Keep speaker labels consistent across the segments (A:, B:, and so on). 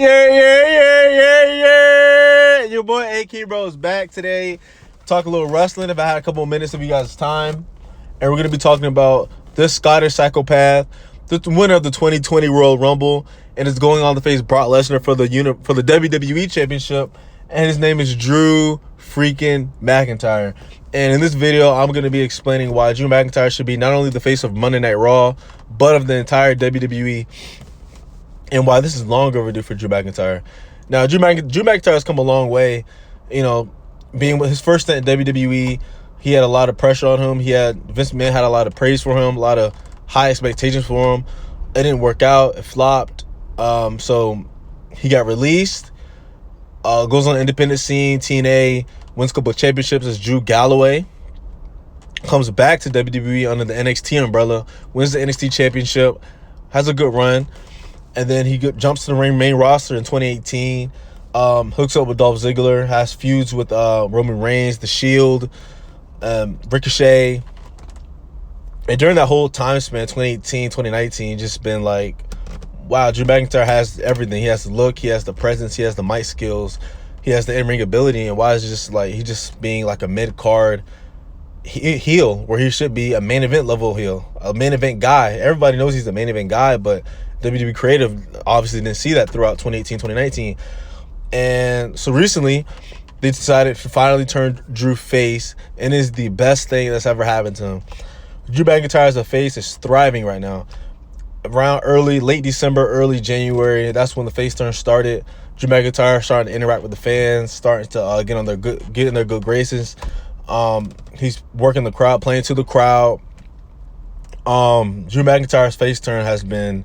A: Yeah. Your boy AK Bro is back today. Talk a little wrestling if I had a couple of minutes of you guys' time. And we're going to be talking about this Scottish Psychopath, the winner of the 2020 Royal Rumble, and is going on to face Brock Lesnar for the WWE Championship. And his name is Drew freaking McIntyre. And in this video, I'm going to be explaining why Drew McIntyre should be not only the face of Monday Night Raw, but of the entire WWE, and why this is long overdue for Drew McIntyre. Now, Drew McIntyre has come a long way. You know, being with his first stint in WWE, he had a lot of pressure on him. Vince McMahon had a lot of praise for him, a lot of high expectations for him. It didn't work out. It flopped. So he got released. Goes on the independent scene, TNA, wins a couple of championships as Drew Galloway. Comes back to WWE under the NXT umbrella, wins the NXT championship, has a good run. And then he jumps to the main roster in 2018, hooks up with Dolph Ziggler, has feuds with Roman Reigns, The Shield, Ricochet. And during that whole time span, 2018, 2019, just been like, wow, Drew McIntyre has everything. He has the look, he has the presence, he has the mic skills, he has the in-ring ability. And why is it just like he's just being like a mid-card heel where he should be a main event level heel, a main event guy. Everybody knows he's a main event guy, but WWE Creative obviously didn't see that throughout 2018, 2019. And so recently, they decided to finally turn Drew face, and is the best thing that's ever happened to him. Drew McIntyre as a face is thriving right now. Around late December, early January, that's when the face turn started. Drew McIntyre starting to interact with the fans, starting to get in their good graces. He's working the crowd, playing to the crowd. Drew McIntyre's face turn has been,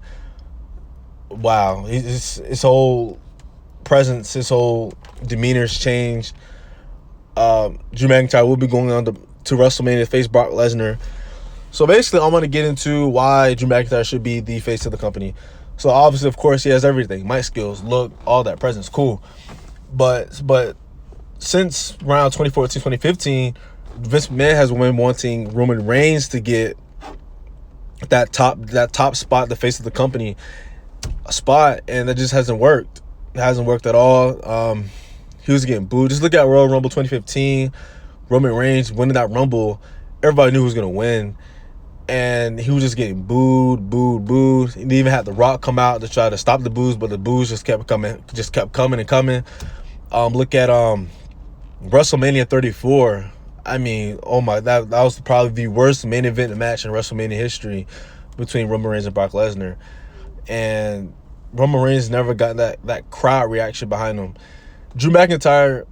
A: wow. His whole presence, his whole demeanor's changed. Drew McIntyre will be going on to WrestleMania to face Brock Lesnar. So basically, I'm going to get into why Drew McIntyre should be the face of the company. So obviously, of course, he has everything. Mic skills, look, all that, presence, cool. But since around 2014, 2015, Vince McMahon has been wanting Roman Reigns to get that top spot, the face of the company spot, and that just hasn't worked. It hasn't worked at all. He was getting booed. Just look at Royal Rumble 2015. Roman Reigns winning that Rumble. Everybody knew who was going to win. And he was just getting booed. He even had The Rock come out to try to stop the boos, but the boos just kept coming and coming. Look at WrestleMania 34. I mean, oh my, that was probably the worst main event match in WrestleMania history between Roman Reigns and Brock Lesnar. And Roman Reigns never got that crowd reaction behind him. Drew McIntyre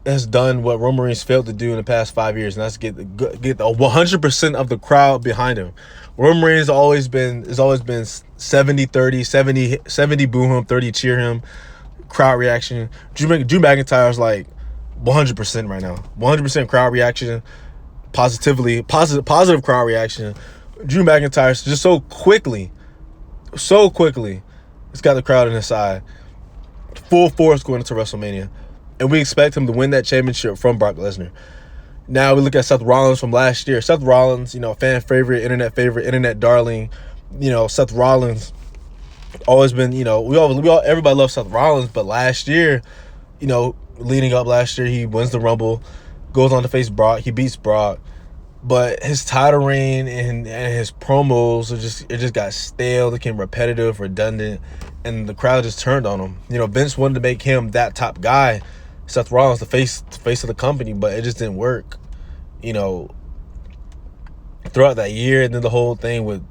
A: has done what Roman Reigns failed to do in the past 5 years, and that's get the 100% of the crowd behind him. Roman Reigns has always been 70-30, 70 boo him, 30 cheer him, crowd reaction. Drew McIntyre is like 100% right now. 100% crowd reaction, positive crowd reaction. Drew McIntyre just so quickly, it's got the crowd on his side. Full force going into WrestleMania. And we expect him to win that championship from Brock Lesnar. Now we look at Seth Rollins from last year. Seth Rollins, fan favorite, internet darling. Seth Rollins always been, everybody loves Seth Rollins, but last year, leading up last year, he wins the Rumble, goes on to face Brock, he beats Brock, but his title reign and his promos it just got stale, became repetitive, redundant, and the crowd just turned on him. Vince wanted to make him that top guy, Seth Rollins, the face of the company, but it just didn't work. Throughout that year, and then the whole thing with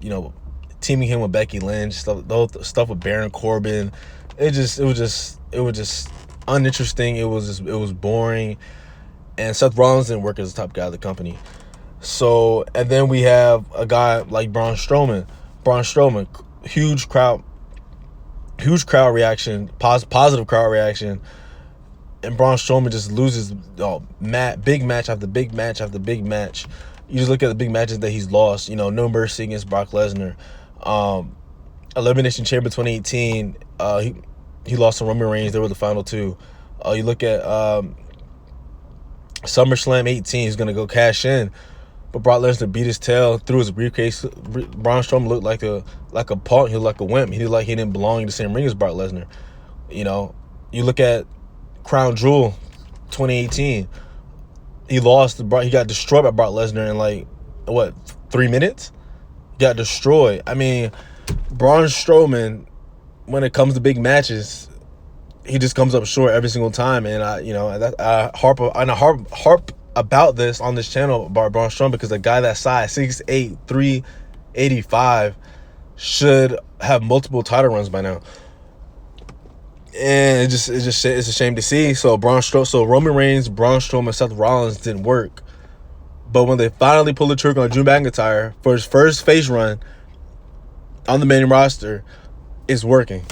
A: teaming him with Becky Lynch, the whole stuff with Baron Corbin, it was just uninteresting. It was boring, and Seth Rollins didn't work as the top guy of the company. So, and then we have a guy like Braun Strowman, huge crowd reaction, positive crowd reaction. And Braun Strowman just loses big match after big match after big match. You just look at the big matches that he's lost. No mercy against Brock Lesnar. Elimination Chamber 2018, he lost to Roman Reigns. They were the final two. You look at SummerSlam 18, he's going to go cash in. But Brock Lesnar beat his tail, threw his briefcase. Braun Strowman looked like a punk. He looked like a wimp. He looked like he didn't belong in the same ring as Brock Lesnar. You know, you look at Crown Jewel 2018. He lost. He got destroyed by Brock Lesnar in like, what, 3 minutes? Got destroyed. I mean, Braun Strowman, when it comes to big matches, he just comes up short every single time. And I harp about this on this channel about Braun Strowman, because a guy that size, 6'8", 385, should have multiple title runs by now. And it's a shame to see. So Roman Reigns, Braun Strowman, Seth Rollins didn't work. But when they finally pulled the trigger on Drew McIntyre for his first face run on the main roster, it's working.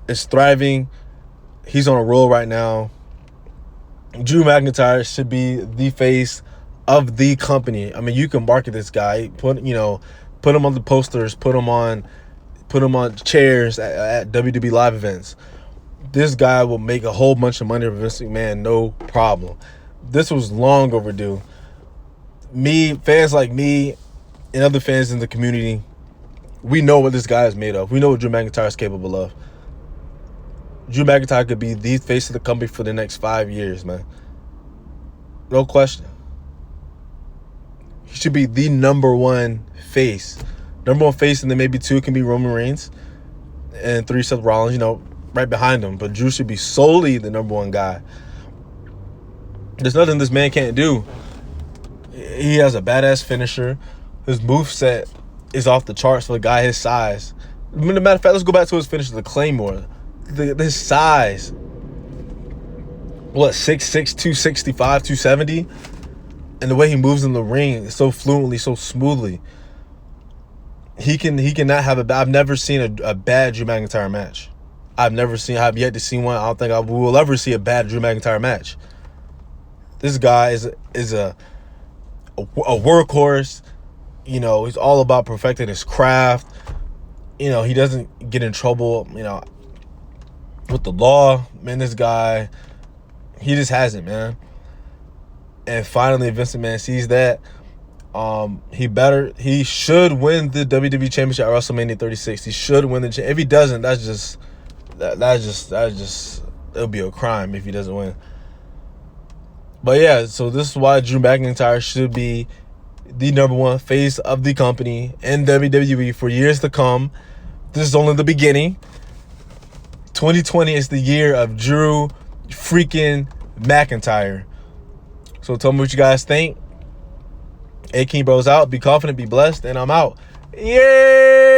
A: It's thriving. He's on a roll right now. Drew McIntyre should be the face of the company. I mean, you can market this guy, put him on the posters, put him on chairs at WWE live events. This guy will make a whole bunch of money for Vince McMahon, no problem. This was long overdue. Fans like me and other fans in the community, we know what this guy is made of. We know what Drew McIntyre is capable of. Drew McIntyre could be the face of the company for the next 5 years, man. No question. He should be the number one face. Number one face, and then maybe 2 can be Roman Reigns, and 3 Seth Rollins, right behind him. But Drew should be solely the number one guy. There's nothing this man can't do. He has a badass finisher. His moveset is off the charts for a guy his size. As a matter of fact, let's go back to his finisher, the Claymore. His size. What, 6'6", 265, 270? And the way he moves in the ring so fluently, so smoothly. He cannot have I've never seen a bad Drew McIntyre match. I've yet to see one. I don't think we will ever see a bad Drew McIntyre match. This guy is a workhorse. He's all about perfecting his craft. He doesn't get in trouble, with the law. Man, this guy, he just has it, man. And finally, Vince McMahon sees that. He should win the WWE Championship at WrestleMania 36. He should win the championship. If he doesn't, that's just it'll be a crime if he doesn't win. But yeah, so this is why Drew McIntyre should be the number one face of the company in WWE for years to come. This is only the beginning. 2020 is the year of Drew freaking McIntyre. So tell me what you guys think. A King Bros out. Be confident, be blessed, and I'm out. Yay!